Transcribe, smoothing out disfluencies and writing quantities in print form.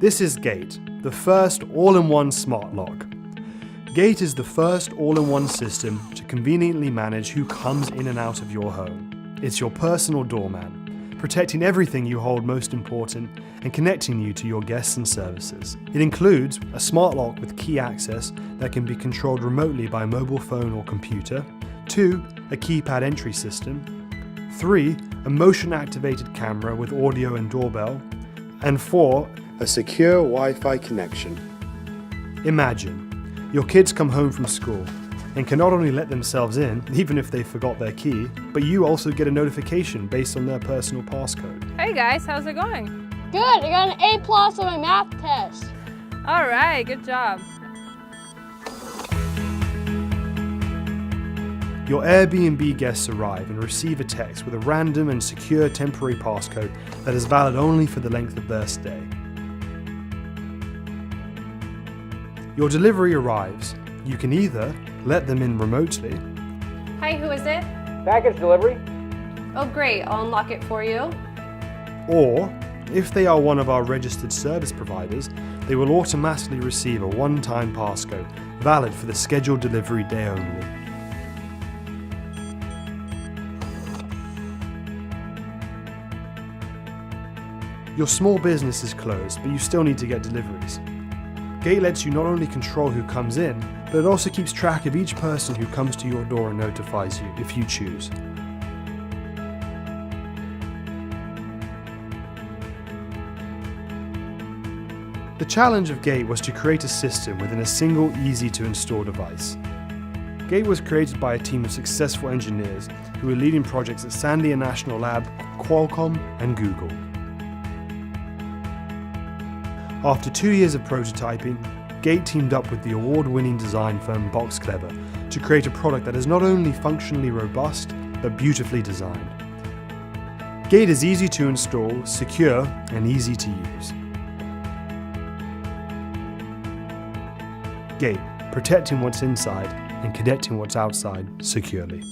This is Gate, the first all-in-one smart lock. Gate is the first all-in-one system to conveniently manage who comes in and out of your home. It's your personal doorman, protecting everything you hold most important and connecting you to your guests and services. It includes a smart lock with key access that can be controlled remotely by mobile phone or computer, 2, a keypad entry system, 3, a motion-activated camera with audio and doorbell, and 4, a secure Wi-Fi connection. Imagine, your kids come home from school and can not only let themselves in, even if they forgot their key, but you also get a notification based on their personal passcode. Hey guys, how's it going? Good, I got an A+ on my math test. All right, good job. Your Airbnb guests arrive and receive a text with a random and secure temporary passcode that is valid only for the length of their stay. Your delivery arrives. You can either let them in remotely. Hi, who is it? Package delivery. Oh great, I'll unlock it for you. Or, if they are one of our registered service providers, they will automatically receive a one-time passcode, valid for the scheduled delivery day only. Your small business is closed, but you still need to get deliveries. Gate lets you not only control who comes in, but it also keeps track of each person who comes to your door and notifies you, if you choose. The challenge of Gate was to create a system within a single, easy-to-install device. Gate was created by a team of successful engineers who were leading projects at Sandia National Lab, Qualcomm, and Google. After 2 years of prototyping, Gate teamed up with the award-winning design firm Boxclever to create a product that is not only functionally robust, but beautifully designed. Gate is easy to install, secure, and easy to use. Gate, protecting what's inside and connecting what's outside securely.